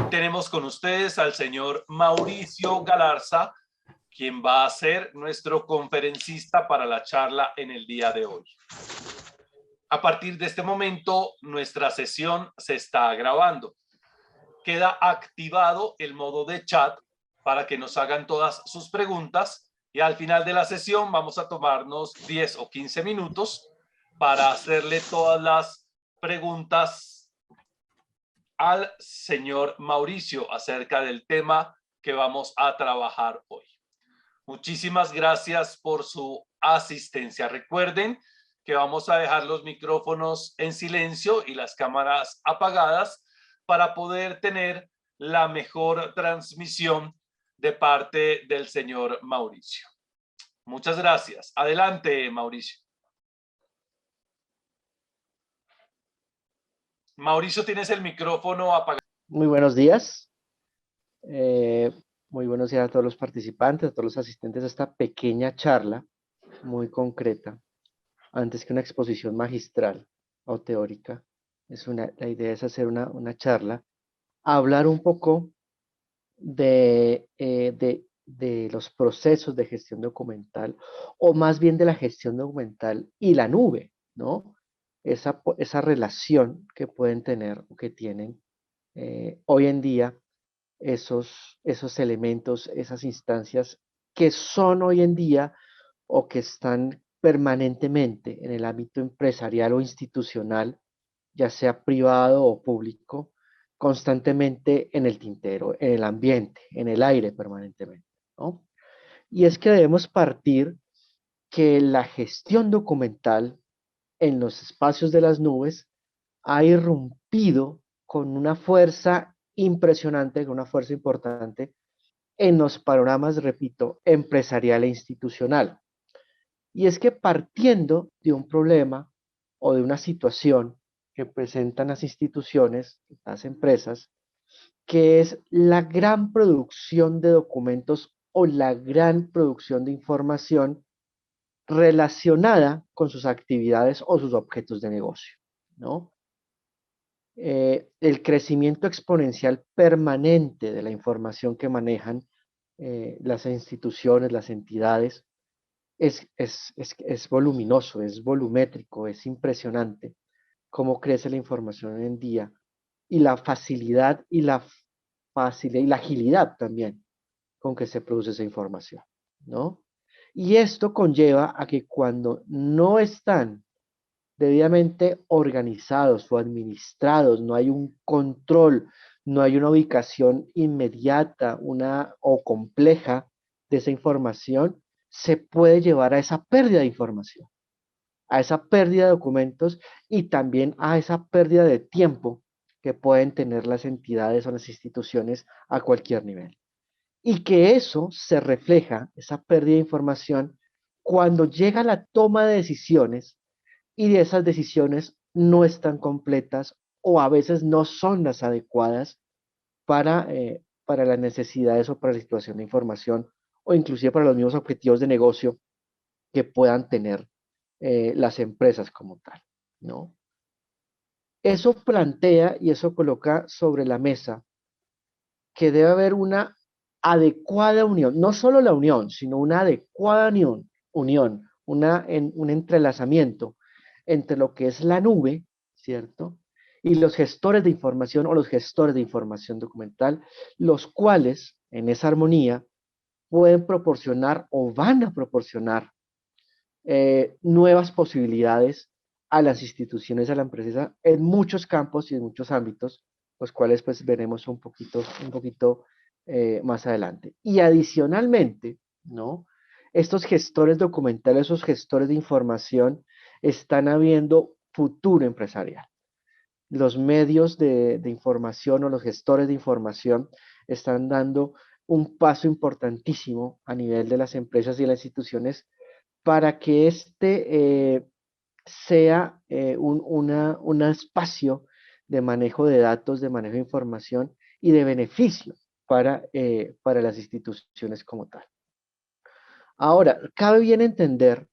tenemos con ustedes al señor Mauricio Galarza, quien va a ser nuestro conferencista para la charla en el día de hoy. A partir de este momento, nuestra sesión se está grabando. Queda activado el modo de chat para que nos hagan todas sus preguntas y al final de la sesión vamos a tomarnos 10 o 15 minutos para hacerle todas las preguntas al señor Mauricio acerca del tema que vamos a trabajar hoy. Muchísimas gracias por su asistencia. Recuerden que vamos a dejar los micrófonos en silencio y las cámaras apagadas para poder tener la mejor transmisión de parte del señor Mauricio. Muchas gracias. Adelante, Mauricio. Mauricio, tienes el micrófono apagado. Muy buenos días. Muy buenos días a todos los participantes, a todos los asistentes a esta pequeña charla muy concreta, antes que una exposición magistral o teórica. La idea es hacer una charla, hablar un poco de los procesos de gestión documental, o más bien de la gestión documental y la nube, ¿no? Esa relación que pueden tener o que tienen hoy en día esos elementos, esas instancias que son hoy en día o que están permanentemente en el ámbito empresarial o institucional, ya sea privado o público, constantemente en el tintero, en el ambiente, en el aire permanentemente, ¿no? Y es que debemos partir que la gestión documental en los espacios de las nubes ha irrumpido con una fuerza impresionante, con una fuerza importante en los panoramas, repito, empresarial e institucional. Y es que partiendo de un problema o de una situación que presentan las instituciones, las empresas, que es la gran producción de documentos o la gran producción de información relacionada con sus actividades o sus objetos de negocio, ¿no? El crecimiento exponencial permanente de la información que manejan las instituciones, las entidades, es voluminoso, es volumétrico, es impresionante cómo crece la información hoy en día y la facilidad y la agilidad también con que se produce esa información, ¿no? Y esto conlleva a que cuando no están debidamente organizados o administrados, no hay un control, no hay una ubicación inmediata o compleja de esa información, se puede llevar a esa pérdida de información, a esa pérdida de documentos y también a esa pérdida de tiempo que pueden tener las entidades o las instituciones a cualquier nivel. Y que eso se refleja, esa pérdida de información, cuando llega la toma de decisiones y de esas decisiones no están completas o a veces no son las adecuadas para las necesidades o para la situación de información o inclusive para los mismos objetivos de negocio que puedan tener las empresas como tal, ¿no? Eso plantea y eso coloca sobre la mesa que debe haber una adecuada unión, no solo la unión, sino una adecuada unión, un entrelazamiento entre lo que es la nube, ¿cierto? Y los gestores de información o los gestores de información documental, los cuales en esa armonía pueden proporcionar o van a proporcionar nuevas posibilidades a las instituciones, a la empresa, en muchos campos y en muchos ámbitos, los cuales pues veremos un poquito más adelante. Y adicionalmente, ¿no? Estos gestores documentales, esos gestores de información, están habiendo futuro empresarial. Los medios de información o los gestores de información están dando un paso importantísimo a nivel de las empresas y las instituciones para que sea un espacio de manejo de datos, de manejo de información y de beneficio para las instituciones como tal. Ahora, cabe bien entender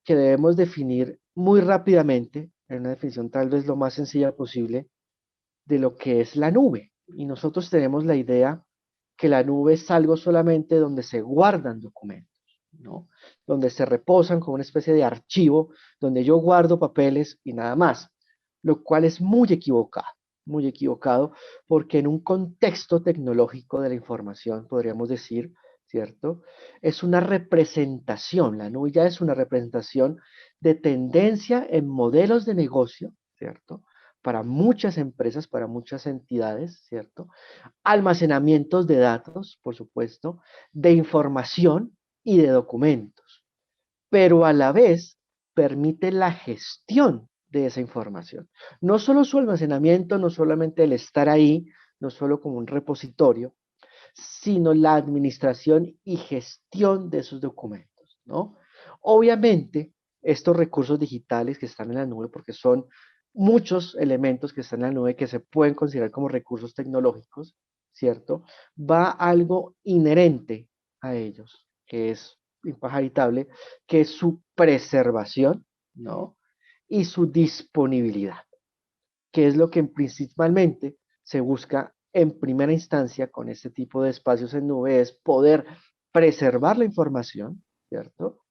que debemos definir muy rápidamente, en una definición tal vez lo más sencilla posible, de lo que es la nube, Y nosotros tenemos la idea que la nube es algo solamente donde se guardan documentos, ¿no? Donde se reposan como una especie de archivo, donde yo guardo papeles y nada más, lo cual es muy equivocado, porque en un contexto tecnológico de la información, podríamos decir, ¿cierto? Es una representación, la nube ya es una representación de tendencia en modelos de negocio, ¿cierto? Para muchas empresas, para muchas entidades, ¿cierto? Almacenamientos de datos, por supuesto, de información y de documentos, pero a la vez permite la gestión de esa información. No solo su almacenamiento, no solamente el estar ahí, no solo como un repositorio, sino la administración y gestión de esos documentos, ¿no? Obviamente, estos recursos digitales que están en la nube, porque son muchos elementos que están en la nube que se pueden considerar como recursos tecnológicos, ¿cierto? Va algo inherente a ellos, que es impajaritable, que es su preservación, ¿no? Y su disponibilidad, que es lo que principalmente se busca en primera instancia con este tipo de espacios en nube, es poder preservar la información, ¿cierto?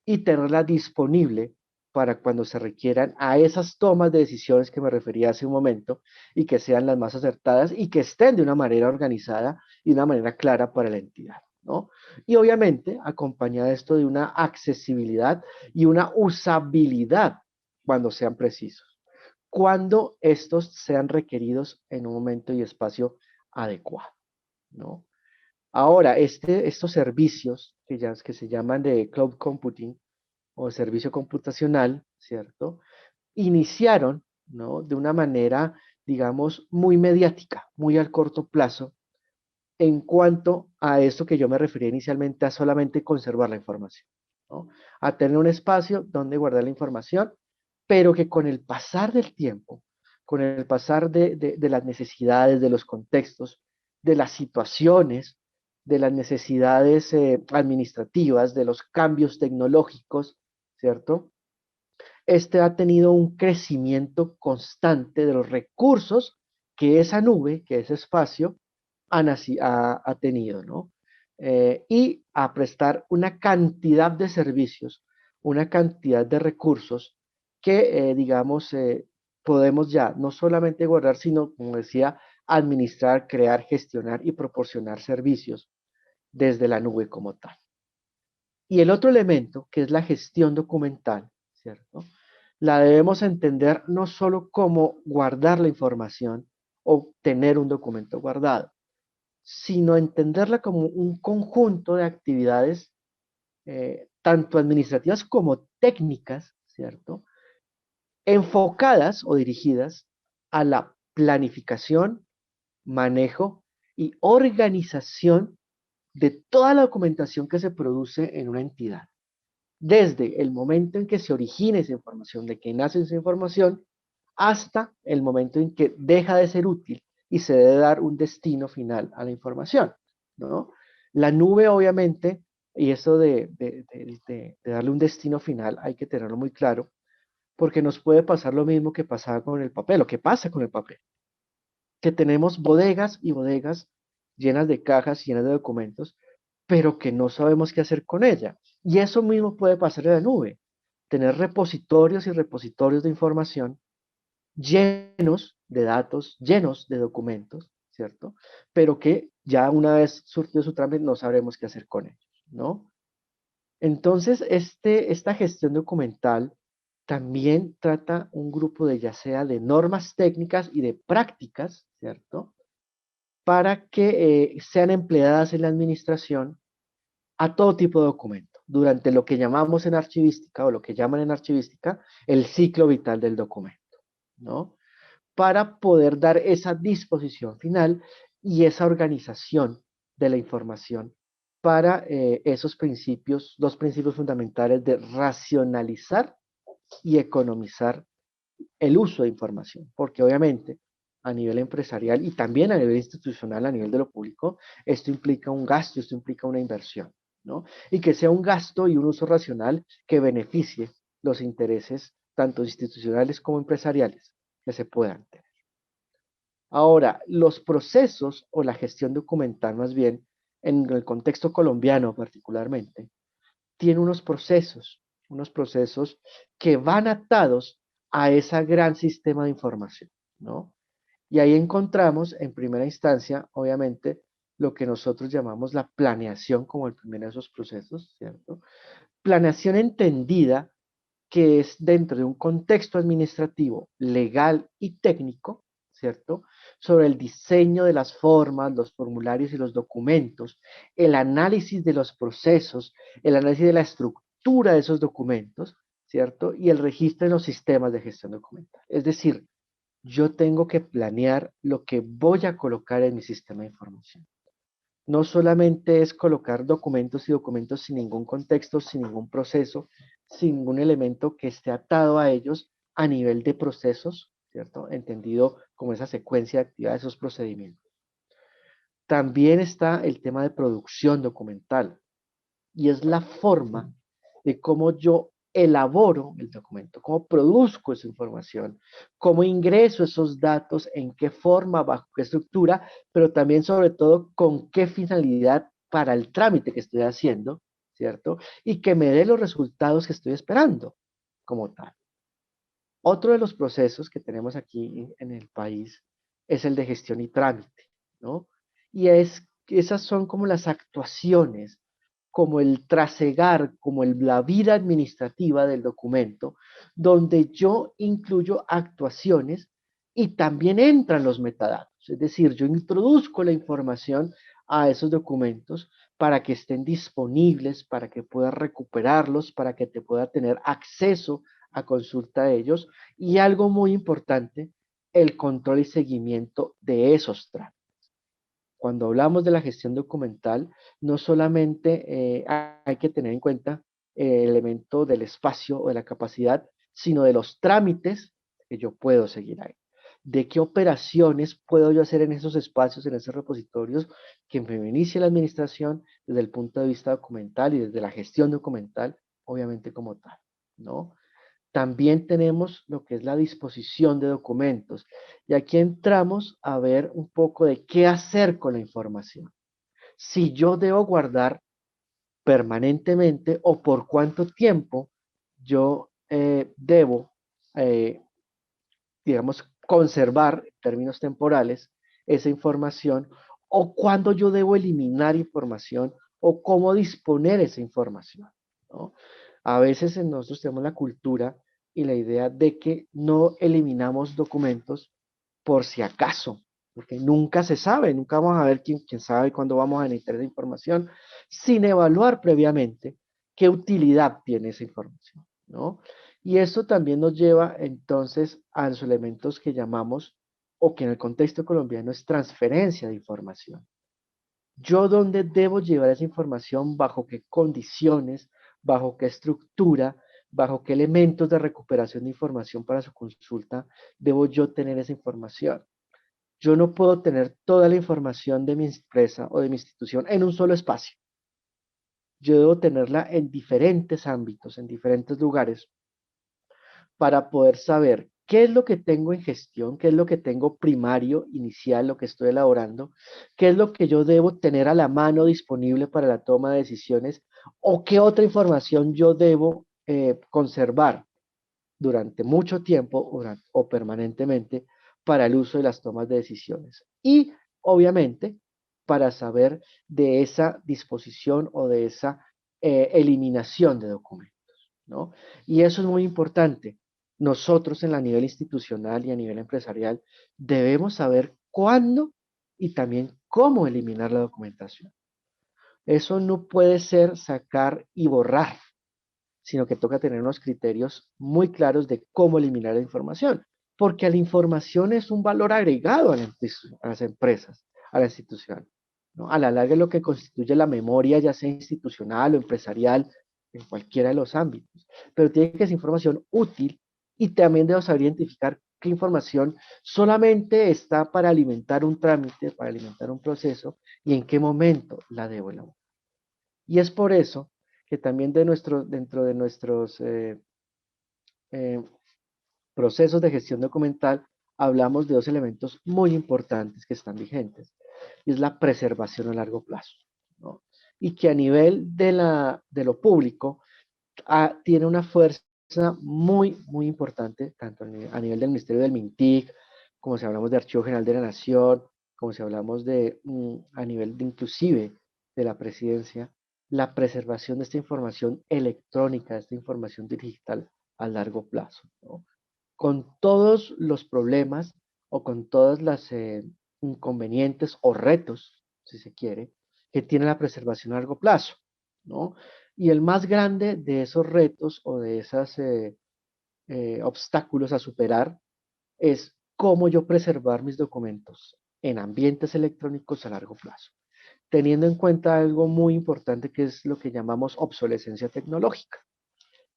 Y tenerla disponible para cuando se requieran a esas tomas de decisiones que me refería hace un momento y que sean las más acertadas y que estén de una manera organizada y de una manera clara para la entidad, ¿no? Y obviamente acompañada esto de una accesibilidad y una usabilidad cuando sean precisos, cuando estos sean requeridos en un momento y espacio adecuado, ¿no? Ahora, estos servicios que se llaman de cloud computing o servicio computacional, ¿cierto? Iniciaron, ¿no? De una manera, digamos, muy mediática, muy al corto plazo, en cuanto a esto que yo me refería inicialmente a solamente conservar la información, ¿no? A tener un espacio donde guardar la información, pero que con el pasar del tiempo, con el pasar de las necesidades, de los contextos, de las situaciones, de las necesidades administrativas, de los cambios tecnológicos, ¿cierto? Este ha tenido un crecimiento constante de los recursos que esa nube, que ese espacio, ha tenido, ¿no? Y a prestar una cantidad de servicios, una cantidad de recursos que, digamos, podemos ya no solamente guardar, sino, como decía, administrar, crear, gestionar y proporcionar servicios desde la nube como tal. Y el otro elemento, que es la gestión documental, ¿cierto? La debemos entender no solo como guardar la información o tener un documento guardado, sino entenderla como un conjunto de actividades, tanto administrativas como técnicas, ¿cierto? Enfocadas o dirigidas a la planificación, manejo y organización de toda la documentación que se produce en una entidad. Desde el momento en que se origina esa información, de que nace esa información, hasta el momento en que deja de ser útil y se debe dar un destino final a la información, ¿no? La nube, obviamente, y eso de darle un destino final, hay que tenerlo muy claro, porque nos puede pasar lo mismo que pasaba con el papel, o que pasa con el papel, que tenemos bodegas y bodegas llenas de cajas, llenas de documentos, pero que no sabemos qué hacer con ella. Y eso mismo puede pasar en la nube, tener repositorios y repositorios de información llenos de datos, llenos de documentos, ¿cierto? Pero que ya una vez surtido su trámite no sabremos qué hacer con ellos, ¿no? Entonces, esta gestión documental también trata un grupo de ya sea de normas técnicas y de prácticas, ¿cierto? Para que sean empleadas en la administración a todo tipo de documento, durante lo que llamamos en archivística o lo que llaman en archivística el ciclo vital del documento, ¿no? Para poder dar esa disposición final y esa organización de la información para esos principios, dos principios fundamentales de racionalizar y economizar el uso de información, porque obviamente a nivel empresarial y también a nivel institucional, a nivel de lo público, esto implica un gasto, esto implica una inversión, ¿no? Y que sea un gasto y un uso racional que beneficie los intereses tanto institucionales como empresariales que se puedan tener. Ahora, los procesos o la gestión documental, más bien, en el contexto colombiano particularmente, tiene unos procesos que van atados a ese gran sistema de información, ¿no? Y ahí encontramos, en primera instancia, obviamente, lo que nosotros llamamos la planeación como el primero de esos procesos, ¿cierto? Planeación entendida que es dentro de un contexto administrativo, legal y técnico, ¿cierto? Sobre el diseño de las formas, los formularios y los documentos, el análisis de los procesos, el análisis de la estructura de esos documentos, ¿cierto? Y el registro en los sistemas de gestión documental. Es decir, yo tengo que planear lo que voy a colocar en mi sistema de información. No solamente es colocar documentos y documentos sin ningún contexto, sin ningún proceso, sin ningún elemento que esté atado a ellos a nivel de procesos, ¿cierto? Entendido como esa secuencia de actividades, esos procedimientos. También está el tema de producción documental y es la forma de cómo yo elaboro el documento, cómo produzco esa información, cómo ingreso esos datos, en qué forma, bajo qué estructura, pero también sobre todo con qué finalidad para el trámite que estoy haciendo, ¿cierto? Y que me dé los resultados que estoy esperando como tal. Otro de los procesos que tenemos aquí en el país es el de gestión y trámite, ¿no? Esas son como las actuaciones, como el trasegar, como la vida administrativa del documento, donde yo incluyo actuaciones y también entran los metadatos. Es decir, yo introduzco la información a esos documentos para que estén disponibles, para que pueda recuperarlos, para que te pueda tener acceso a consulta de ellos y algo muy importante, el control y seguimiento de esos trámites. Cuando hablamos de la gestión documental, no solamente hay que tener en cuenta el elemento del espacio o de la capacidad, sino de los trámites que yo puedo seguir ahí. De qué operaciones puedo yo hacer en esos espacios, en esos repositorios, que me inicie la administración desde el punto de vista documental y desde la gestión documental, obviamente como tal, ¿no? También tenemos lo que es la disposición de documentos. Y aquí entramos a ver un poco de qué hacer con la información. Si yo debo guardar permanentemente o por cuánto tiempo yo debo, eh, digamos, conservar en términos temporales esa información o cuándo yo debo eliminar información o cómo disponer esa información, ¿no? A veces nosotros tenemos la cultura y la idea de que no eliminamos documentos por si acaso, porque nunca se sabe, nunca vamos a ver quién sabe cuándo vamos a necesitar esa información, sin evaluar previamente qué utilidad tiene esa información, ¿no? Y esto también nos lleva entonces a los elementos que llamamos, o que en el contexto colombiano es transferencia de información. Yo dónde debo llevar esa información, bajo qué condiciones, bajo qué estructura, bajo qué elementos de recuperación de información para su consulta debo yo tener esa información. Yo no puedo tener toda la información de mi empresa o de mi institución en un solo espacio. Yo debo tenerla en diferentes ámbitos, en diferentes lugares, para poder saber qué es lo que tengo en gestión, qué es lo que tengo primario, inicial, lo que estoy elaborando, qué es lo que yo debo tener a la mano disponible para la toma de decisiones o qué otra información yo debo conservar durante mucho tiempo o permanentemente para el uso de las tomas de decisiones. Y obviamente para saber de esa disposición o de esa eliminación de documentos, ¿no? Y eso es muy importante. Nosotros en la nivel institucional y a nivel empresarial debemos saber cuándo y también cómo eliminar la documentación. Eso no puede ser sacar y borrar, sino que toca tener unos criterios muy claros de cómo eliminar la información, porque la información es un valor agregado a las empresas, a la institución, ¿no? A la larga es lo que constituye la memoria, ya sea institucional o empresarial, en cualquiera de los ámbitos, pero tiene que ser información útil y también debo saber identificar qué información solamente está para alimentar un trámite, para alimentar un proceso y en qué momento la debo elaborar. Y es por eso que también dentro de nuestros eh, procesos de gestión documental hablamos de dos elementos muy importantes que están vigentes, y es la preservación a largo plazo, ¿no? Y que a nivel de lo público tiene una fuerza muy importante, tanto a nivel del Ministerio del MINTIC, como si hablamos de Archivo General de la Nación, como si hablamos de, a nivel de inclusive de la presidencia, la preservación de esta información electrónica, de esta información digital a largo plazo, ¿no? Con todos los problemas o con todas las inconvenientes o retos, si se quiere, que tiene la preservación a largo plazo, ¿no? Y el más grande de esos retos o de esos obstáculos a superar es cómo yo preservar mis documentos en ambientes electrónicos a largo plazo, teniendo en cuenta algo muy importante que es lo que llamamos obsolescencia tecnológica.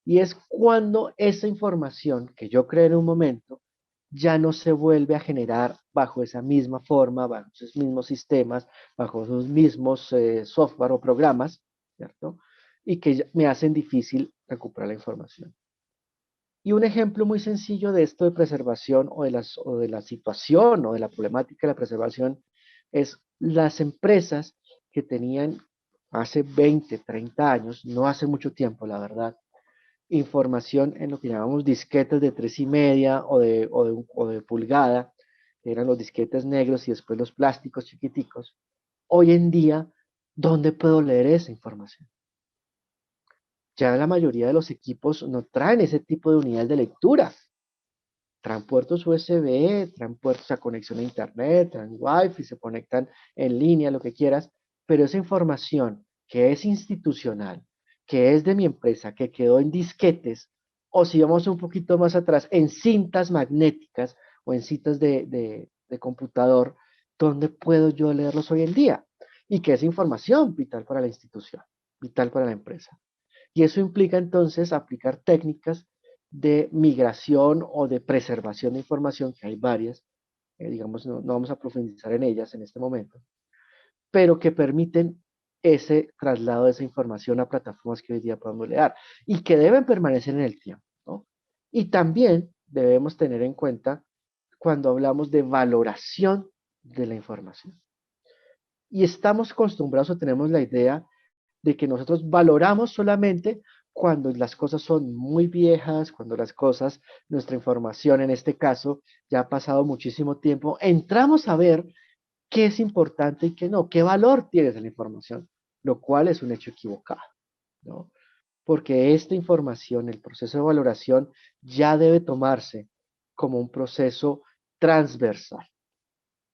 Y es cuando esa información que yo creé en un momento ya no se vuelve a generar bajo esa misma forma, bajo esos mismos sistemas, bajo esos mismos software o programas, ¿cierto? Y que me hacen difícil recuperar la información. Y un ejemplo muy sencillo de esto de preservación o de la situación o de la problemática de la preservación es las empresas que tenían hace 20, 30 años, no hace mucho tiempo, la verdad, información en lo que llamamos disquetes de 3,5 o de pulgada, que eran los disquetes negros y después los plásticos chiquiticos. Hoy en día, ¿dónde puedo leer esa información? Ya la mayoría de los equipos no traen ese tipo de unidades de lectura. Traen puertos USB, traen puertos a conexión a internet, traen Wi-Fi, se conectan en línea, lo que quieras, pero esa información que es institucional, que es de mi empresa, que quedó en disquetes, o si vamos un poquito más atrás, en cintas magnéticas o en cintas de computador, ¿dónde puedo yo leerlos hoy en día? Y que es información vital para la institución, vital para la empresa. Y eso implica entonces aplicar técnicas de migración o de preservación de información, que hay varias, digamos, no vamos a profundizar en ellas en este momento, pero que permiten ese traslado de esa información a plataformas que hoy día podemos leer y que deben permanecer en el tiempo, ¿no? Y también debemos tener en cuenta cuando hablamos de valoración de la información. Y estamos acostumbrados o tenemos la idea de que nosotros valoramos solamente cuando las cosas son muy viejas, cuando las cosas, nuestra información en este caso, ya ha pasado muchísimo tiempo, entramos a ver qué es importante y qué no, qué valor tiene esa información, lo cual es un hecho equivocado, ¿no? Porque esta información, el proceso de valoración, ya debe tomarse como un proceso transversal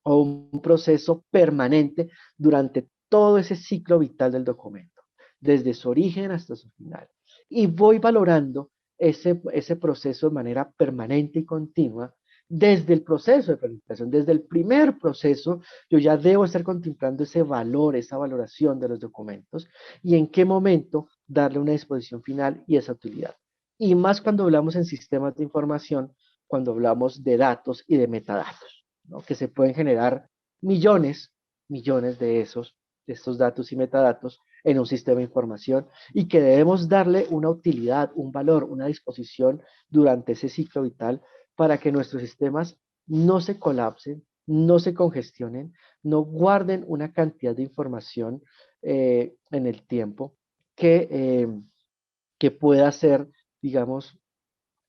o un proceso permanente durante todo ese ciclo vital del documento, desde su origen hasta su final. Y voy valorando ese proceso de manera permanente y continua desde el proceso de planificación, desde el primer proceso, yo ya debo estar contemplando ese valor, esa valoración de los documentos y en qué momento darle una disposición final y esa utilidad. Y más cuando hablamos en sistemas de información, cuando hablamos de datos y de metadatos, ¿no? Que se pueden generar millones, millones de estos datos y metadatos en un sistema de información y que debemos darle una utilidad, un valor, una disposición durante ese ciclo vital para que nuestros sistemas no se colapsen, no se congestionen, no guarden una cantidad de información en el tiempo que pueda ser, digamos,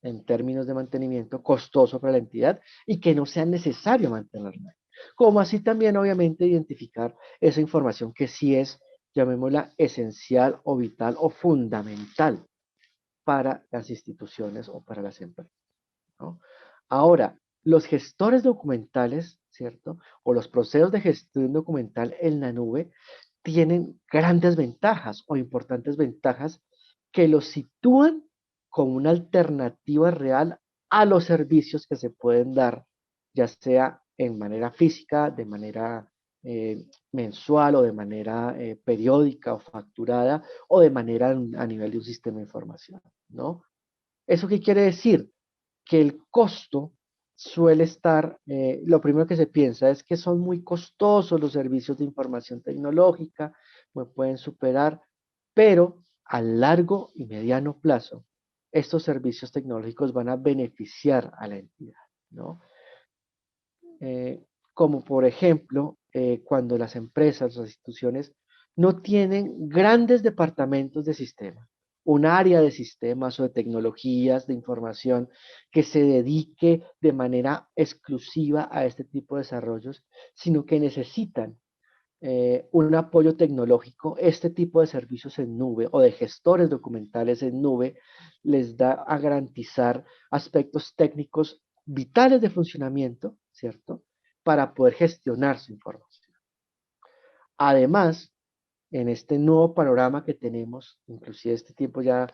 en términos de mantenimiento, costoso para la entidad y que no sea necesario mantenerla. Como así también, obviamente, identificar esa información que sí es, llamémosla, esencial o vital o fundamental para las instituciones o para las empresas, ¿no? Ahora, los gestores documentales, ¿cierto? O los procesos de gestión documental en la nube tienen grandes ventajas o importantes ventajas que los sitúan como una alternativa real a los servicios que se pueden dar, ya sea en manera física, de manera mensual o de manera periódica o facturada o de manera a nivel de un sistema de información, ¿no? ¿Eso qué quiere decir? Que el costo suele estar, lo primero que se piensa es que son muy costosos los servicios de información tecnológica, me pueden superar, pero a largo y mediano plazo, estos servicios tecnológicos van a beneficiar a la entidad, ¿no? como por ejemplo, cuando las empresas, las instituciones no tienen grandes departamentos de sistemas, un área de sistemas o de tecnologías de información que se dedique de manera exclusiva a este tipo de desarrollos, sino que necesitan un apoyo tecnológico. Este tipo de servicios en nube o de gestores documentales en nube les da a garantizar aspectos técnicos vitales de funcionamiento, ¿cierto? Para poder gestionar su información. Además, en este nuevo panorama que tenemos, inclusive este tiempo ya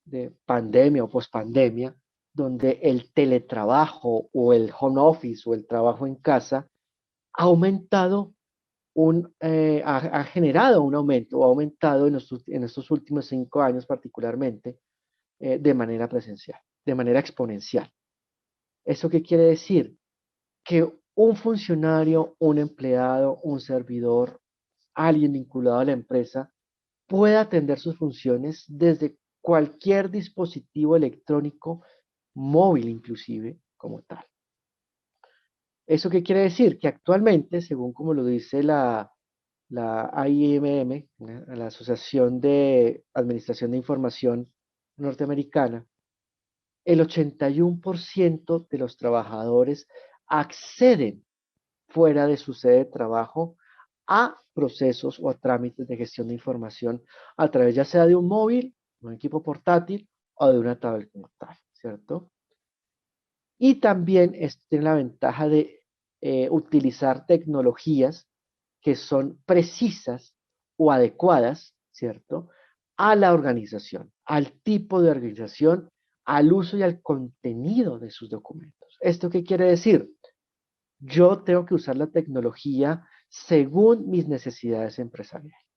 de pandemia o pospandemia, donde el teletrabajo o el home office o el trabajo en casa ha aumentado ha generado un aumento, o ha aumentado en estos últimos 5 años particularmente, de manera presencial, de manera exponencial. ¿Eso qué quiere decir? Que un funcionario, un empleado, un servidor, alguien vinculado a la empresa, puede atender sus funciones desde cualquier dispositivo electrónico, móvil inclusive, como tal. ¿Eso qué quiere decir? Que actualmente, según como lo dice la AIMM, la Asociación de Administración de Información norteamericana, el 81% de los trabajadores acceden fuera de su sede de trabajo a procesos o a trámites de gestión de información a través ya sea de un móvil, un equipo portátil o de una tablet como tal, ¿cierto? Y también esto tiene la ventaja de utilizar tecnologías que son precisas o adecuadas, ¿cierto? A la organización, al tipo de organización, al uso y al contenido de sus documentos. ¿Esto qué quiere decir? Yo tengo que usar la tecnología según mis necesidades empresariales,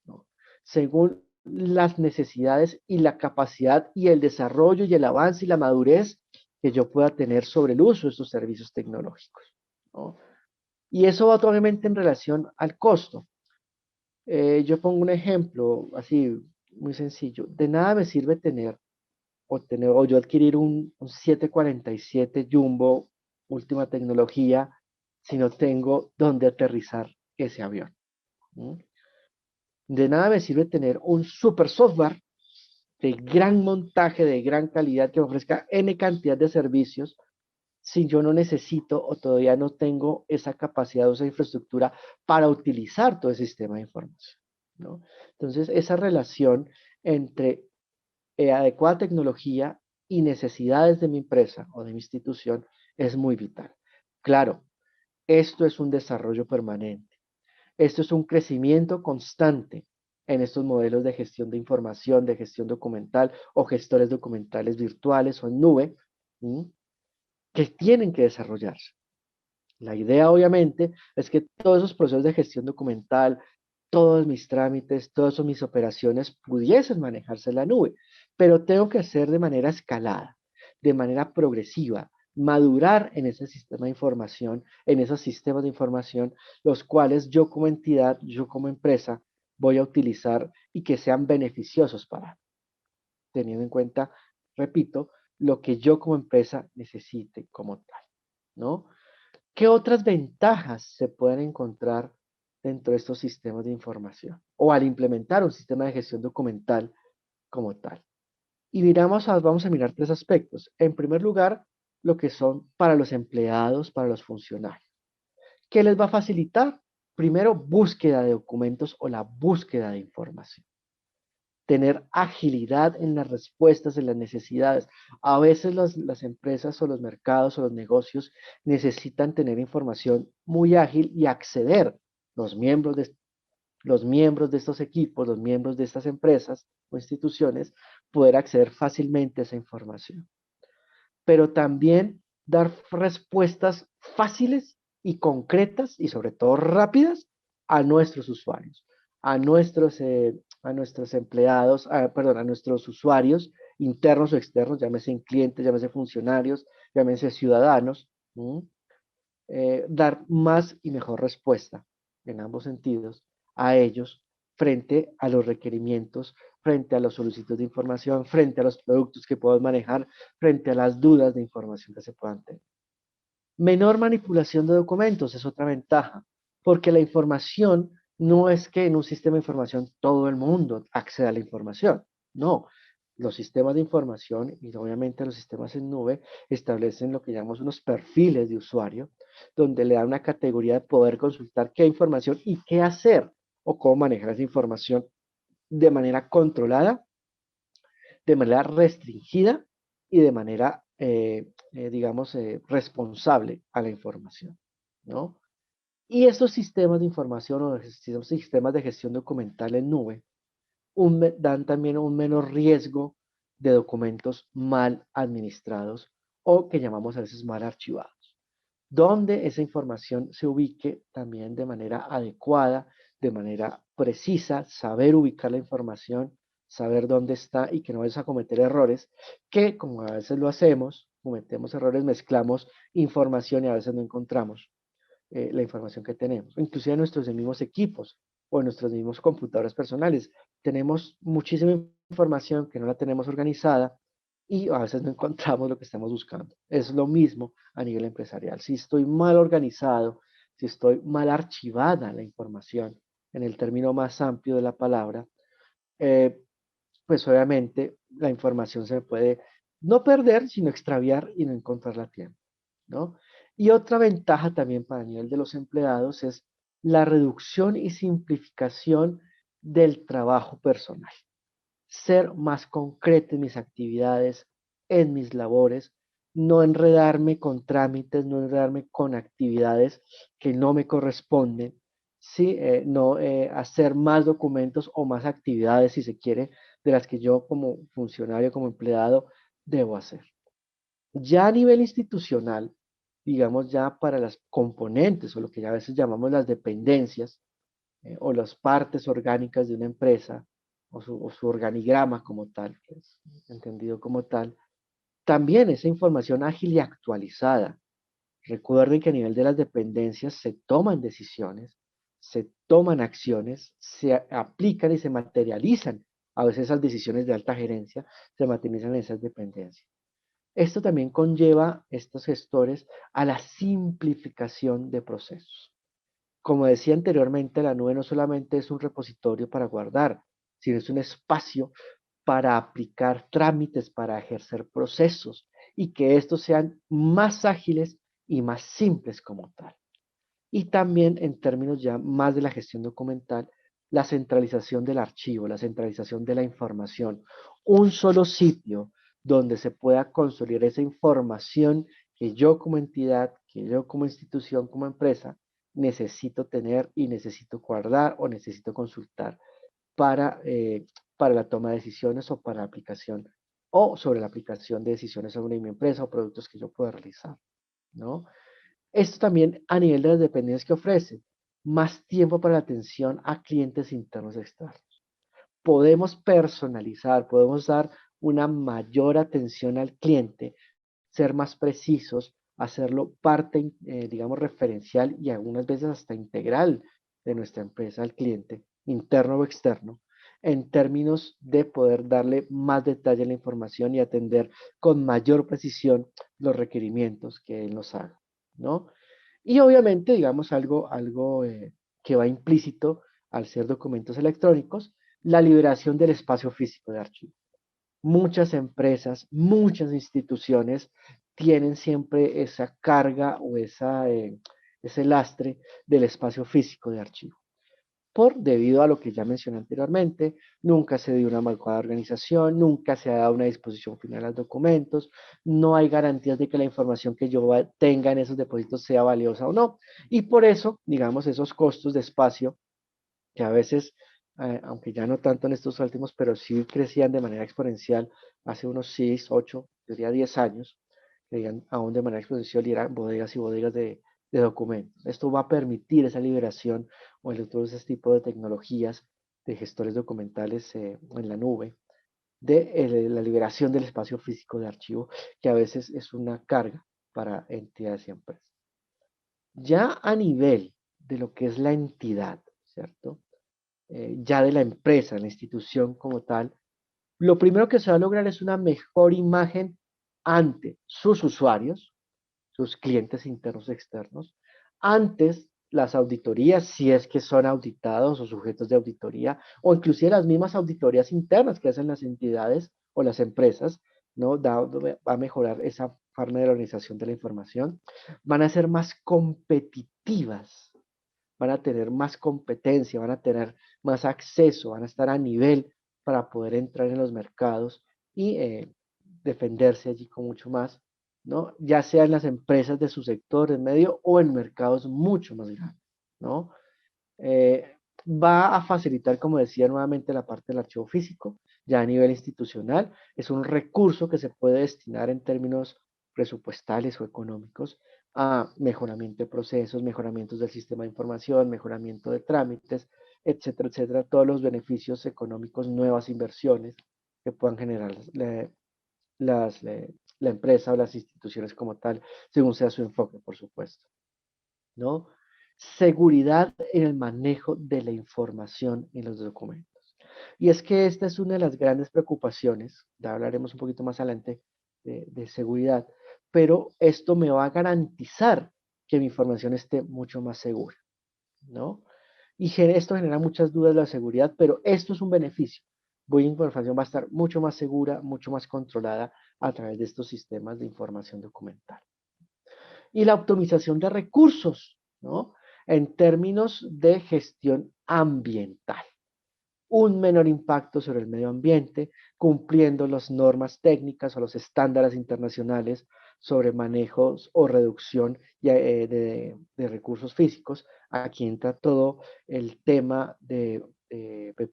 ¿no? Según las necesidades y la capacidad y el desarrollo y el avance y la madurez que yo pueda tener sobre el uso de estos servicios tecnológicos, ¿no? Y eso va obviamente en relación al costo. Yo pongo un ejemplo así muy sencillo. De nada me sirve o yo adquirir un 747 Jumbo última tecnología si no tengo dónde aterrizar ese avión. ¿Mm? De nada me sirve tener un super software de gran montaje, de gran calidad, que me ofrezca N cantidad de servicios, si yo no necesito o todavía no tengo esa capacidad o esa infraestructura para utilizar todo el sistema de información, ¿no? Entonces, esa relación entre adecuada tecnología y necesidades de mi empresa o de mi institución es muy vital. Claro, esto es un desarrollo permanente. Esto es un crecimiento constante en estos modelos de gestión de información, de gestión documental o gestores documentales virtuales o en nube, ¿sí? Que tienen que desarrollarse. La idea, obviamente, es que todos esos procesos de gestión documental, todos mis trámites, todas mis operaciones pudiesen manejarse en la nube, pero tengo que hacer de manera escalada, de manera progresiva, madurar en ese sistema de información, en esos sistemas de información, los cuales yo como entidad, yo como empresa, voy a utilizar y que sean beneficiosos para mí, teniendo en cuenta, repito, lo que yo como empresa necesite como tal, ¿no? ¿Qué otras ventajas se pueden encontrar dentro de estos sistemas de información o al implementar un sistema de gestión documental como tal? Y vamos a mirar tres aspectos. En primer lugar, lo que son para los empleados, para los funcionarios. ¿Qué les va a facilitar? Primero, búsqueda de documentos o la búsqueda de información. Tener agilidad en las respuestas, en las necesidades. A veces las empresas o los mercados o los negocios necesitan tener información muy ágil y acceder los miembros los miembros de estos equipos, los miembros de estas empresas o instituciones, poder acceder fácilmente a esa información. Pero también dar respuestas fáciles y concretas y sobre todo rápidas a nuestros usuarios, a nuestros empleados, perdón, a nuestros usuarios internos o externos, llámese clientes, llámese funcionarios, llámese ciudadanos, dar más y mejor respuesta en ambos sentidos a ellos frente a los requerimientos, frente a los solicitudes de información, frente a los productos que podemos manejar, frente a las dudas de información que se puedan tener. Menor manipulación de documentos es otra ventaja, porque la información no es que en un sistema de información todo el mundo acceda a la información. No, los sistemas de información y obviamente los sistemas en nube establecen lo que llamamos unos perfiles de usuario, donde le dan una categoría de poder consultar qué información y qué hacer o cómo manejar esa información de manera controlada, de manera restringida y de manera, digamos, responsable a la información, ¿no? Y estos sistemas de información o sistemas de gestión documental en nube dan también un menor riesgo de documentos mal administrados o que llamamos a veces mal archivados, donde esa información se ubique también de manera adecuada, de manera precisa, saber ubicar la información, saber dónde está y que no vayas a cometer errores, que como a veces lo hacemos, cometemos errores, mezclamos información y a veces no encontramos la información que tenemos, inclusive en nuestros mismos equipos o en nuestros mismos computadores personales. Tenemos muchísima información que no la tenemos organizada y a veces no encontramos lo que estamos buscando. Es lo mismo a nivel empresarial. Si estoy mal organizado, si estoy mal archivada la información, en el término más amplio de la palabra, eh, pues obviamente la información se puede no perder, sino extraviar y no encontrarla a tiempo, ¿no? Y otra ventaja también para el nivel de los empleados es la reducción y simplificación del trabajo personal. Ser más concreto en mis actividades, en mis labores, no enredarme con trámites, no enredarme con actividades que no me corresponden, ¿sí? No hacer más documentos o más actividades, si se quiere, de las que yo como funcionario, como empleado, debo hacer. Ya a nivel institucional, digamos ya para las componentes o lo que ya a veces llamamos las dependencias o las partes orgánicas de una empresa o su organigrama como tal, que es entendido como tal, también esa información ágil y actualizada. Recuerden que a nivel de las dependencias se toman decisiones, se toman acciones, se aplican y se materializan. A veces esas decisiones de alta gerencia se materializan en esas dependencias. Esto también conlleva, estos gestores, a la simplificación de procesos. Como decía anteriormente, la nube no solamente es un repositorio para guardar, sino es un espacio para aplicar trámites, para ejercer procesos y que estos sean más ágiles y más simples como tal. Y también en términos ya más de la gestión documental, la centralización del archivo, la centralización de la información, un solo sitio donde se pueda consolidar esa información que yo como entidad, que yo como institución, como empresa, necesito tener y necesito guardar o necesito consultar para, para la toma de decisiones o para la aplicación o sobre la aplicación de decisiones sobre mi empresa o productos que yo pueda realizar, ¿no? Esto también a nivel de las dependencias que ofrece, más tiempo para la atención a clientes internos y externos. Podemos personalizar, podemos dar una mayor atención al cliente, ser más precisos, hacerlo parte, digamos, referencial y algunas veces hasta integral de nuestra empresa al cliente, interno o externo, en términos de poder darle más detalle a la información y atender con mayor precisión los requerimientos que él nos haga, ¿no? Y obviamente, digamos, algo que va implícito al ser documentos electrónicos, la liberación del espacio físico de archivo. Muchas empresas, muchas instituciones tienen siempre esa carga o ese lastre del espacio físico de archivo. Debido a lo que ya mencioné anteriormente, nunca se dio una adecuada organización, nunca se ha dado una disposición final a los documentos, no hay garantías de que la información que yo tenga en esos depósitos sea valiosa o no. Y por eso, digamos, esos costos de espacio que a veces, aunque ya no tanto en estos últimos, pero sí crecían de manera exponencial hace unos 6, 8, diría 10 años, crecían aún de manera exponencial y eran bodegas y bodegas de documentos. Esto va a permitir esa liberación o el uso de ese tipo de tecnologías de gestores documentales en la nube, de la liberación del espacio físico de archivo, que a veces es una carga para entidades y empresas. Ya a nivel de lo que es la entidad, ¿cierto? Ya de la empresa, la institución como tal, lo primero que se va a lograr es una mejor imagen ante sus usuarios, sus clientes internos y externos. Antes, las auditorías, si es que son auditados o sujetos de auditoría, o inclusive las mismas auditorías internas que hacen las entidades o las empresas, ¿no? Va a mejorar esa forma de la organización de la información. Van a ser más competitivas, van a tener más competencia, van a tener más acceso, van a estar a nivel para poder entrar en los mercados y defenderse allí con mucho más, ¿no? Ya sea en las empresas de su sector, en medio, o en mercados mucho más grandes, ¿no? Va a facilitar, como decía nuevamente, la parte del archivo físico, ya a nivel institucional. Es un recurso que se puede destinar en términos presupuestales o económicos a mejoramiento de procesos, mejoramientos del sistema de información, mejoramiento de trámites, etcétera, etcétera, todos los beneficios económicos, nuevas inversiones que puedan generar las, la empresa o las instituciones como tal, según sea su enfoque, por supuesto, ¿no? Seguridad en el manejo de la información en los documentos. Y es que esta es una de las grandes preocupaciones, ya hablaremos un poquito más adelante de seguridad, pero esto me va a garantizar que mi información esté mucho más segura, ¿no? Y esto genera muchas dudas de la seguridad, pero esto es un beneficio. Mi información va a estar mucho más segura, mucho más controlada a través de estos sistemas de información documental. Y la optimización de recursos, ¿no? En términos de gestión ambiental. Un menor impacto sobre el medio ambiente, cumpliendo las normas técnicas o los estándares internacionales sobre manejos o reducción de recursos físicos. Aquí entra todo el tema de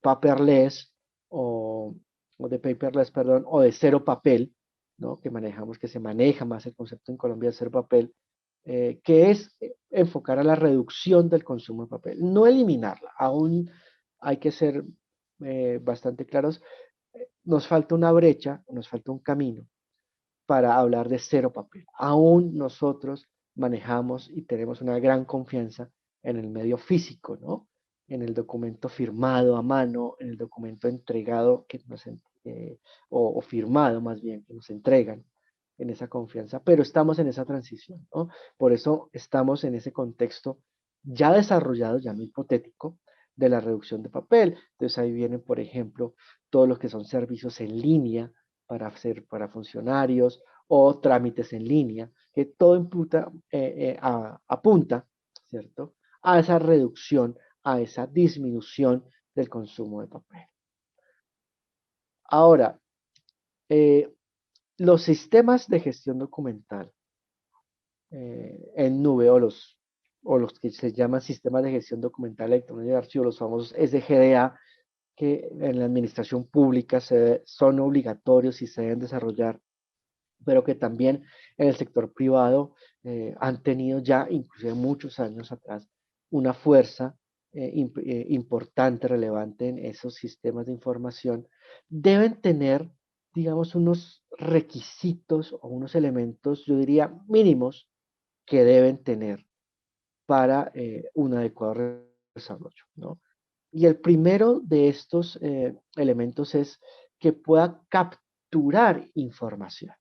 paperless o de paperless, perdón, o de cero papel, ¿no? Que manejamos, que se maneja más el concepto en Colombia de cero papel, que es enfocar a la reducción del consumo de papel, no eliminarla, aún hay que ser bastante claros, nos falta una brecha, nos falta un camino para hablar de cero papel. Aún nosotros manejamos y tenemos una gran confianza en el medio físico, ¿no? En el documento firmado a mano, en el documento entregado que nos, o firmado más bien, que nos entregan en esa confianza, pero estamos en esa transición, ¿no? Por eso estamos en ese contexto ya desarrollado, ya no hipotético, de la reducción de papel. Entonces ahí vienen, por ejemplo, todos los que son servicios en línea para funcionarios o trámites en línea, que todo apunta, ¿cierto?, a esa reducción, a esa disminución del consumo de papel. Ahora, los sistemas de gestión documental en nube o los que se llaman sistemas de gestión documental electrónica de archivos, los famosos SGDA, que en la administración pública son obligatorios y se deben desarrollar, pero que también en el sector privado han tenido ya, inclusive muchos años atrás, una fuerza importante, relevante en esos sistemas de información, deben tener, digamos, unos requisitos o unos elementos, yo diría, mínimos que deben tener para un adecuado desarrollo, ¿no? Y el primero de estos elementos es que pueda capturar información,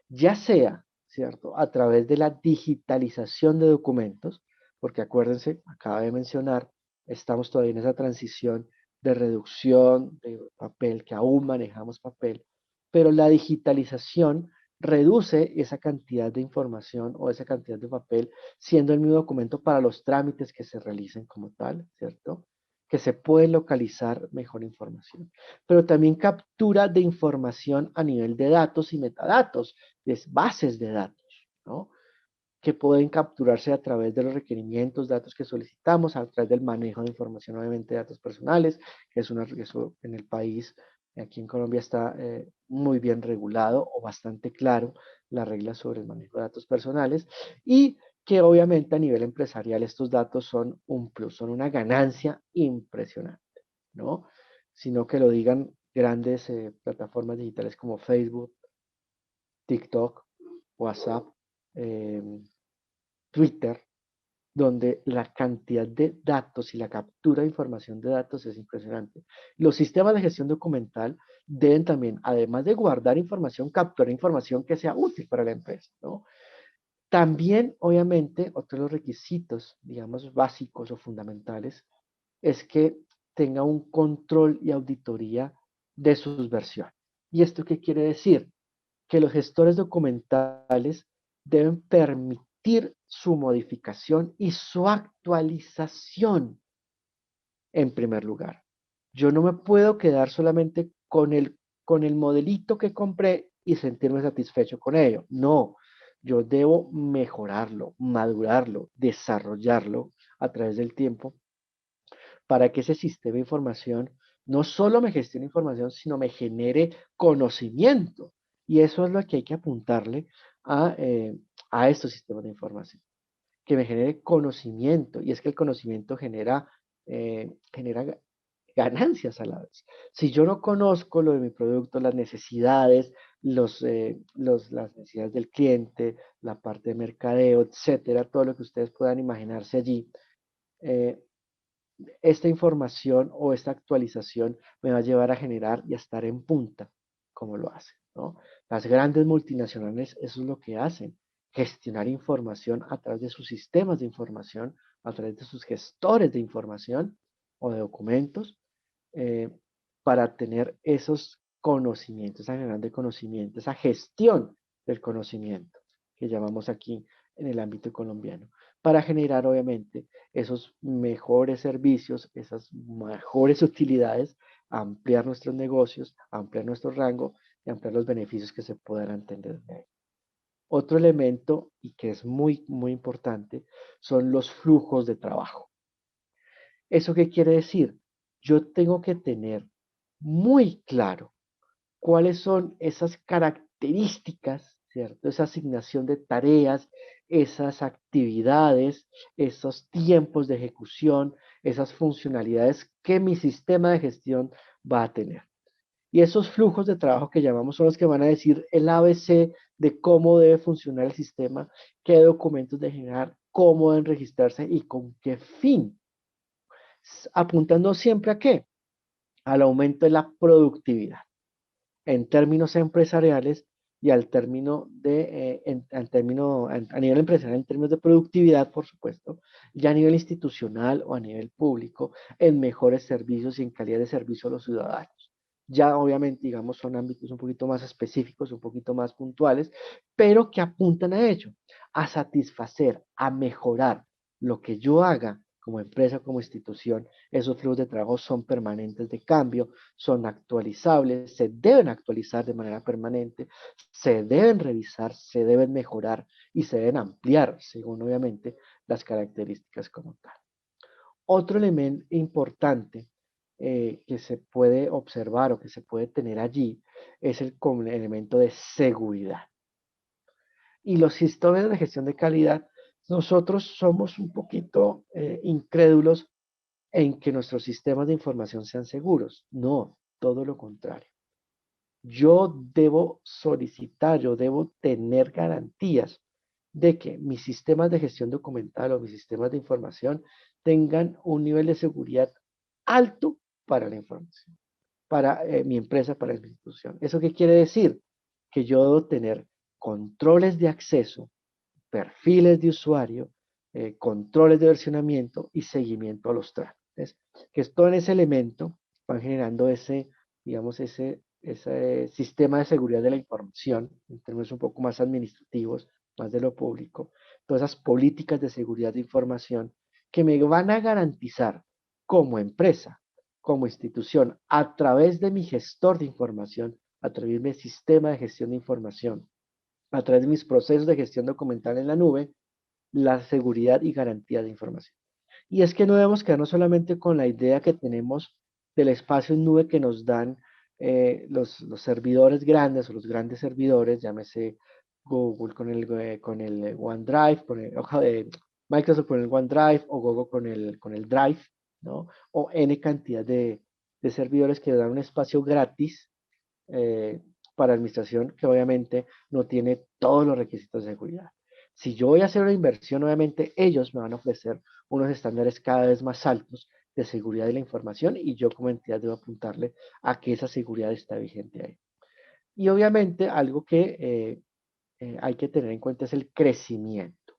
ya sea, ¿cierto?, a través de la digitalización de documentos, porque acuérdense, acaba de mencionar, estamos todavía en esa transición de reducción de papel, que aún manejamos papel, pero la digitalización reduce esa cantidad de información o esa cantidad de papel, siendo el mismo documento para los trámites que se realicen como tal, ¿cierto? Que se puede localizar mejor información, pero también captura de información a nivel de datos y metadatos, de bases de datos, ¿no? Que pueden capturarse a través de los requerimientos, datos que solicitamos, a través del manejo de información, obviamente, de datos personales, que es eso en el país, aquí en Colombia está muy bien regulado o bastante claro las reglas sobre el manejo de datos personales y que obviamente a nivel empresarial estos datos son un plus, son una ganancia impresionante, ¿no? Sino que lo digan grandes plataformas digitales como Facebook, TikTok, WhatsApp, eh, Twitter, donde la cantidad de datos y la captura de información de datos es impresionante. Los sistemas de gestión documental deben también, además de guardar información, capturar información que sea útil para la empresa, ¿no? También, obviamente, otro de los requisitos, digamos, básicos o fundamentales, es que tenga un control y auditoría de sus versiones. ¿Y esto qué quiere decir? Que los gestores documentales deben permitir su modificación y su actualización en primer lugar. Yo no me puedo quedar solamente con el modelito que compré y sentirme satisfecho con ello. No, yo debo mejorarlo, madurarlo, desarrollarlo a través del tiempo para que ese sistema de información no solo me gestione información, sino me genere conocimiento. Y eso es lo que hay que apuntarle a estos sistemas de información, que me genere conocimiento. Y es que el conocimiento genera ganancias a la vez. Si yo no conozco lo de mi producto, las necesidades, las necesidades del cliente, la parte de mercadeo, etcétera, todo lo que ustedes puedan imaginarse allí, eh, esta información o esta actualización me va a llevar a generar y a estar en punta, como lo hacen, ¿no? Las grandes multinacionales, eso es lo que hacen, gestionar información a través de sus sistemas de información, a través de sus gestores de información o de documentos, eh, para tener esos conocimientos, esa generación de conocimiento, esa gestión del conocimiento que llamamos aquí en el ámbito colombiano, para generar obviamente esos mejores servicios, esas mejores utilidades, ampliar nuestros negocios, ampliar nuestro rango y ampliar los beneficios que se puedan tener de ahí. Otro elemento, y que es muy, muy importante, son los flujos de trabajo. ¿Eso qué quiere decir? Yo tengo que tener muy claro cuáles son esas características, ¿cierto? Esa asignación de tareas, esas actividades, esos tiempos de ejecución, esas funcionalidades que mi sistema de gestión va a tener. Y esos flujos de trabajo que llamamos son los que van a decir el ABC de cómo debe funcionar el sistema, qué documentos de generar, cómo deben registrarse y con qué fin. Apuntando siempre a qué? Al aumento de la productividad en términos empresariales y a nivel empresarial en términos de productividad, por supuesto, y a nivel institucional o a nivel público, en mejores servicios y en calidad de servicio a los ciudadanos. Ya obviamente, digamos, son ámbitos un poquito más específicos, un poquito más puntuales, pero que apuntan a ello, a satisfacer, a mejorar lo que yo haga como empresa, como institución. Esos flujos de trabajo son permanentes de cambio, son actualizables, se deben actualizar de manera permanente, se deben revisar, se deben mejorar y se deben ampliar según obviamente las características como tal. Otro elemento importante que se puede observar o que se puede tener allí es el elemento de seguridad. Y los sistemas de gestión de calidad, nosotros somos un poquito incrédulos en que nuestros sistemas de información sean seguros. No, todo lo contrario. Yo debo solicitar, yo debo tener garantías de que mis sistemas de gestión documental o mis sistemas de información tengan un nivel de seguridad alto para la información, para mi empresa, para mi institución. ¿Eso qué quiere decir? Que yo debo tener controles de acceso, perfiles de usuario, controles de versionamiento y seguimiento a los trámites, que es todo en ese elemento van generando ese, digamos, ese sistema de seguridad de la información, en términos un poco más administrativos, más de lo público, todas esas políticas de seguridad de información que me van a garantizar como empresa, como institución, a través de mi gestor de información, a través de mi sistema de gestión de información, a través de mis procesos de gestión documental en la nube, la seguridad y garantía de información. Y es que no debemos quedarnos solamente con la idea que tenemos del espacio en nube que nos dan los servidores grandes o los grandes servidores, llámese Google con el OneDrive, Microsoft con el OneDrive o Google con el Drive, ¿no? O N cantidad de servidores que dan un espacio gratis eh, para administración que obviamente no tiene todos los requisitos de seguridad. Si yo voy a hacer una inversión, obviamente ellos me van a ofrecer unos estándares cada vez más altos de seguridad de la información y yo como entidad debo apuntarle a que esa seguridad está vigente ahí. Y obviamente algo que hay que tener en cuenta es el crecimiento,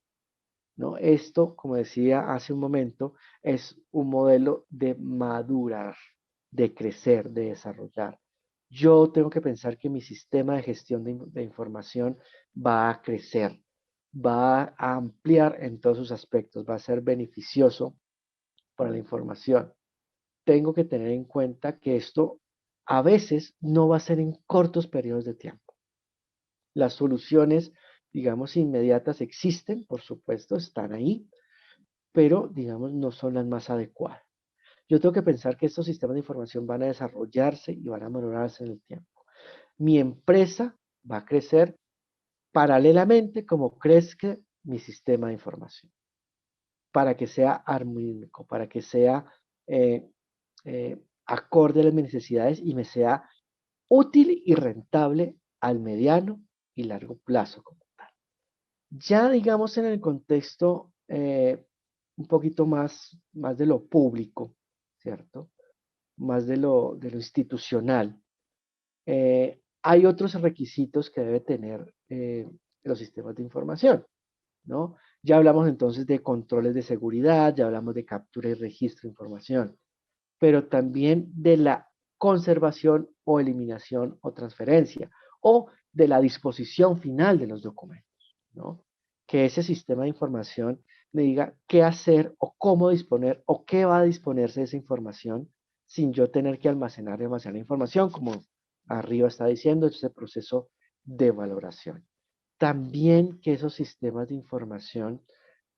¿no? Esto, como decía hace un momento, es un modelo de madurar, de crecer, de desarrollar. Yo tengo que pensar que mi sistema de gestión de información va a crecer, va a ampliar en todos sus aspectos, va a ser beneficioso para la información. Tengo que tener en cuenta que esto a veces no va a ser en cortos periodos de tiempo. Las soluciones, digamos, inmediatas existen, por supuesto, están ahí, pero, digamos, no son las más adecuadas. Yo tengo que pensar que estos sistemas de información van a desarrollarse y van a mejorarse en el tiempo. Mi empresa va a crecer paralelamente como crezca mi sistema de información, para que sea armónico, para que sea eh, acorde a mis necesidades y me sea útil y rentable al mediano y largo plazo como tal. Ya digamos en el contexto un poquito más de lo público, ¿cierto? Más de lo institucional. Hay otros requisitos que debe tener los sistemas de información, ¿no? Ya hablamos entonces de controles de seguridad, ya hablamos de captura y registro de información, pero también de la conservación o eliminación o transferencia, o de la disposición final de los documentos, ¿no? Que ese sistema de información me diga qué hacer o cómo disponer o qué va a disponerse de esa información sin yo tener que almacenar demasiada información, como arriba está diciendo, ese proceso de valoración. También que esos sistemas de información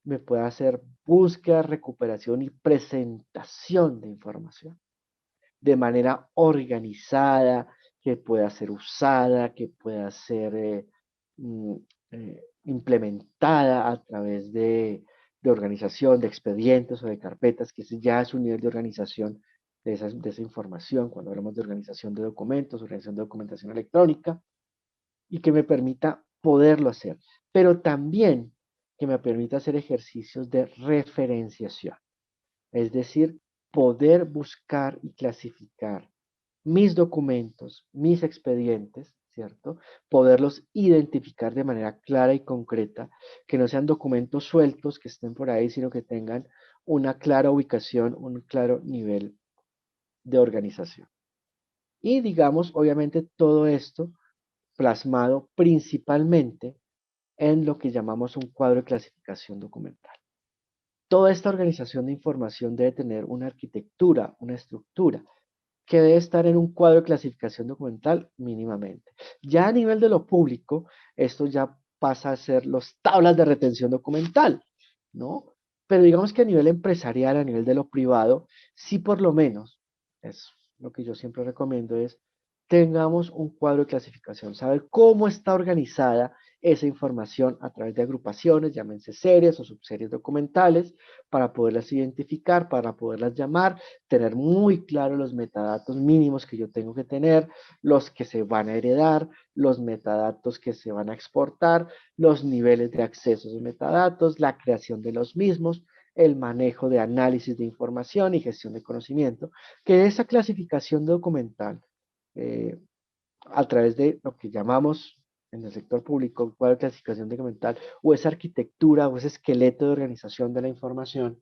me pueda hacer búsqueda, recuperación y presentación de información de manera organizada, que pueda ser usada, que pueda ser implementada a través de organización, de expedientes o de carpetas, que ese ya es un nivel de organización de esa información, cuando hablamos de organización de documentos, organización de documentación electrónica, y que me permita poderlo hacer, pero también que me permita hacer ejercicios de referenciación, es decir, poder buscar y clasificar mis documentos, mis expedientes, ¿cierto? Poderlos identificar de manera clara y concreta, que no sean documentos sueltos que estén por ahí, sino que tengan una clara ubicación, un claro nivel de organización. Y digamos, obviamente, todo esto plasmado principalmente en lo que llamamos un cuadro de clasificación documental. Toda esta organización de información debe tener una arquitectura, una estructura, que debe estar en un cuadro de clasificación documental mínimamente. Ya a nivel de lo público, esto ya pasa a ser las tablas de retención documental, ¿no? Pero digamos que a nivel empresarial, a nivel de lo privado, sí por lo menos, es lo que yo siempre recomiendo es, tengamos un cuadro de clasificación, saber cómo está organizada esa información a través de agrupaciones, llámense series o subseries documentales, para poderlas identificar, para poderlas llamar, tener muy claro los metadatos mínimos que yo tengo que tener, los que se van a heredar, los metadatos que se van a exportar, los niveles de acceso a esos metadatos, la creación de los mismos, el manejo de análisis de información y gestión de conocimiento, que esa clasificación documental eh, a través de lo que llamamos en el sector público cuadro de clasificación documental o esa arquitectura o ese esqueleto de organización de la información,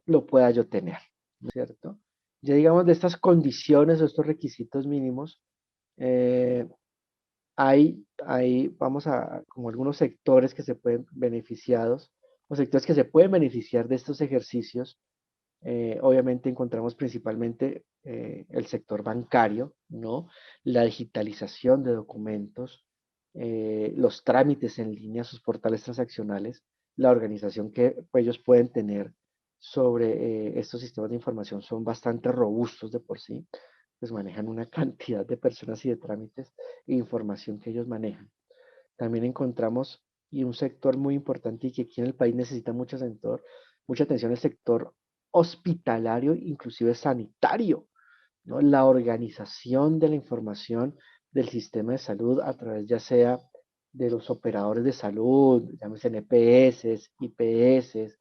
lo pueda yo tener, ¿no es cierto? Ya digamos de estas condiciones o estos requisitos mínimos, eh, vamos a, como algunos sectores que se pueden beneficiados, o sectores que se pueden beneficiar de estos ejercicios. Obviamente encontramos principalmente el sector bancario, ¿no? La digitalización de documentos, los trámites en línea, sus portales transaccionales, la organización que pues, ellos pueden tener sobre estos sistemas de información son bastante robustos de por sí, pues manejan una cantidad de personas y de trámites e información que ellos manejan. También encontramos, y un sector muy importante y que aquí en el país necesita mucha atención, el sector hospitalario, inclusive sanitario, ¿no? La organización de la información del sistema de salud a través ya sea de los operadores de salud, llámese NPS, IPS,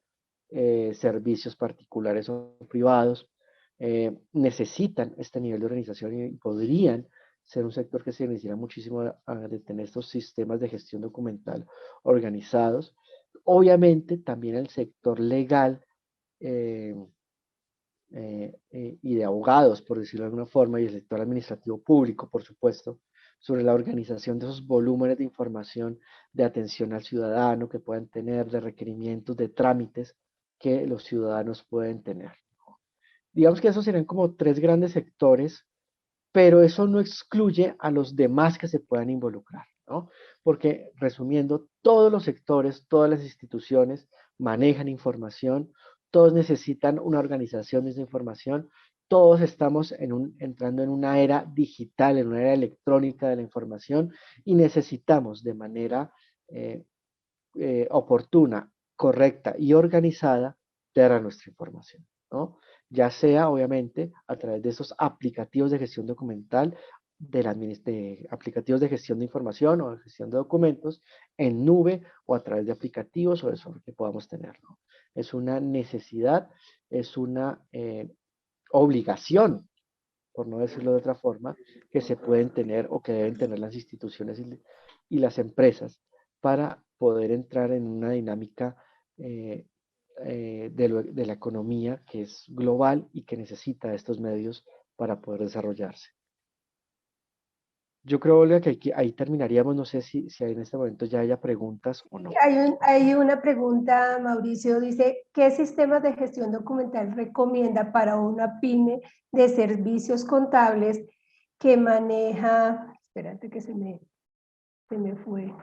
servicios particulares o privados, necesitan este nivel de organización y podrían ser un sector que se necesita muchísimo de tener estos sistemas de gestión documental organizados. Obviamente también el sector legal eh, y de abogados, por decirlo de alguna forma, y el sector administrativo público, por supuesto, sobre la organización de esos volúmenes de información de atención al ciudadano que puedan tener, de requerimientos, de trámites que los ciudadanos pueden tener. Digamos que esos serían como tres grandes sectores, pero eso no excluye a los demás que se puedan involucrar, ¿no? Porque, resumiendo, todos los sectores, todas las instituciones manejan información, todos necesitan una organización de esa información, todos estamos entrando en una era digital, en una era electrónica de la información y necesitamos de manera oportuna, correcta y organizada dar nuestra información, ¿no? Ya sea, obviamente, a través de esos aplicativos de gestión documental, de aplicativos de gestión de información o de gestión de documentos en nube o a través de aplicativos o de software que podamos tener, ¿no? Es una necesidad, es una obligación, por no decirlo de otra forma, que se pueden tener o que deben tener las instituciones y las empresas para poder entrar en una dinámica de la economía que es global y que necesita estos medios para poder desarrollarse. Yo creo, Olga, que ahí terminaríamos. No sé si en este momento ya haya preguntas o no. Hay una pregunta, Mauricio, dice, ¿qué sistemas de gestión documental recomienda para una pyme de servicios contables que maneja, espérate que se me fue,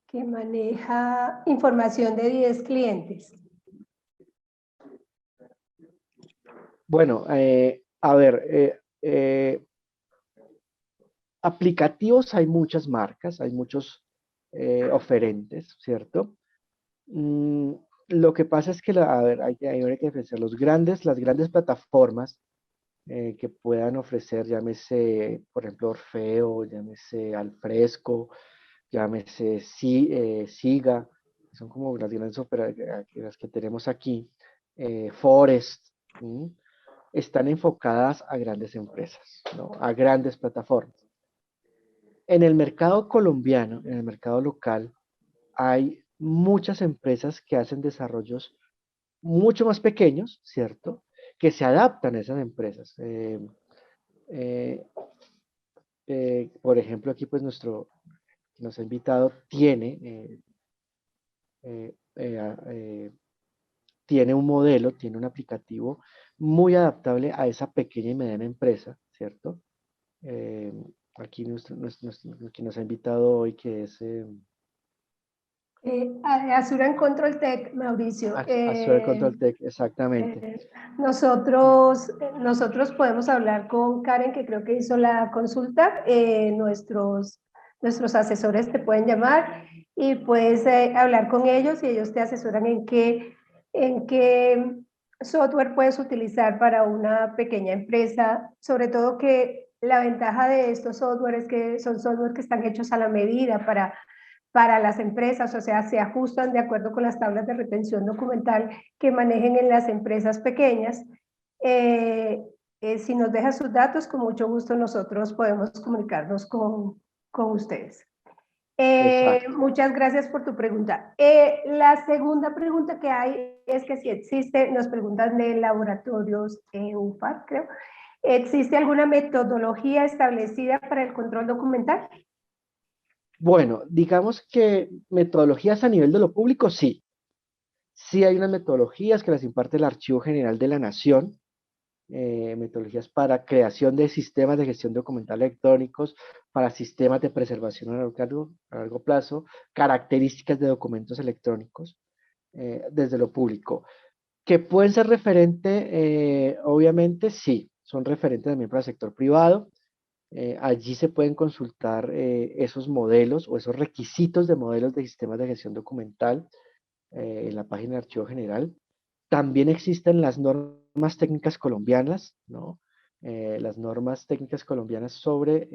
que maneja información de 10 clientes? Bueno, a ver, aplicativos hay muchas marcas, hay muchos oferentes, ¿cierto? Lo que pasa es que, a ver, hay que diferenciar las grandes plataformas que puedan ofrecer, llámese, por ejemplo, Orfeo, llámese Alfresco, llámese Siga, son como las grandes las que tenemos aquí, Forest, están enfocadas a grandes empresas, ¿no? A grandes plataformas. En el mercado colombiano, en el mercado local, hay muchas empresas que hacen desarrollos mucho más pequeños, ¿cierto? Que se adaptan a esas empresas. Por ejemplo, aquí pues nos ha invitado, tiene un modelo, tiene un aplicativo muy adaptable a esa pequeña y mediana empresa, ¿cierto? Aquí quien nos ha invitado hoy, que es Azure Control Tech, Mauricio. Azure Control Tech, exactamente. Nosotros podemos hablar con Karen, que creo que hizo la consulta. Nuestros asesores te pueden llamar y puedes hablar con ellos y ellos te asesoran en qué software puedes utilizar para una pequeña empresa. Sobre todo que la ventaja de estos software es que son software que están hechos a la medida para las empresas, o sea, se ajustan de acuerdo con las tablas de retención documental que manejen en las empresas pequeñas. Si nos deja sus datos, con mucho gusto nosotros podemos comunicarnos con ustedes. Muchas gracias por tu pregunta. La segunda pregunta que hay es que si existe, nos preguntan de laboratorios UFAR, creo, ¿existe alguna metodología establecida para el control documental? Bueno, digamos que metodologías a nivel de lo público, sí. Sí hay unas metodologías que las imparte el Archivo General de la Nación, metodologías para creación de sistemas de gestión documental electrónicos, para sistemas de preservación a largo plazo, características de documentos electrónicos, desde lo público. ¿Que pueden ser referente? Obviamente sí, son referentes también para el sector privado. Allí se pueden consultar esos modelos o esos requisitos de modelos de sistemas de gestión documental en la página de Archivo General. También existen las normas técnicas colombianas, ¿no? Las normas técnicas colombianas sobre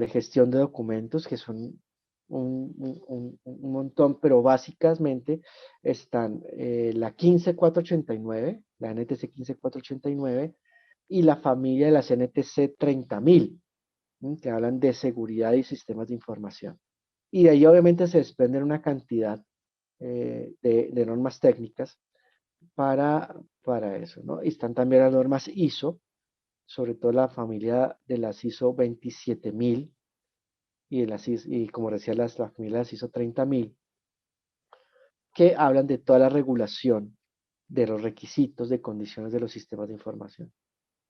gestión de documentos, que son un montón, pero básicamente están la 15489, la NTC 15489, y la familia de las NTC 30.000, que hablan de seguridad y sistemas de información. Y de ahí obviamente se desprenden una cantidad de normas técnicas para eso, ¿no? Y están también las normas ISO, sobre todo la familia de las ISO 27.000 y como decía, la familia de las ISO 30.000, que hablan de toda la regulación de los requisitos de condiciones de los sistemas de información.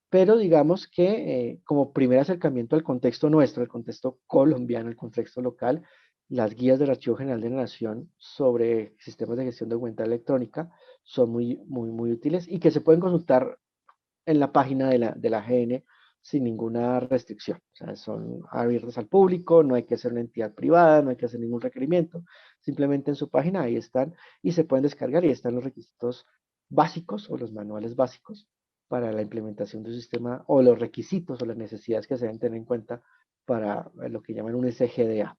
Pero digamos que como primer acercamiento al contexto nuestro, el contexto colombiano, el contexto local, las guías del Archivo General de la Nación sobre sistemas de gestión documental electrónica son muy útiles y que se pueden consultar en la página de la GN sin ninguna restricción. O sea, son abiertas al público, no hay que ser una entidad privada, no hay que hacer ningún requerimiento. Simplemente en su página ahí están y se pueden descargar y están los requisitos básicos o los manuales básicos para la implementación de un sistema o los requisitos o las necesidades que se deben tener en cuenta para lo que llaman un SGDA.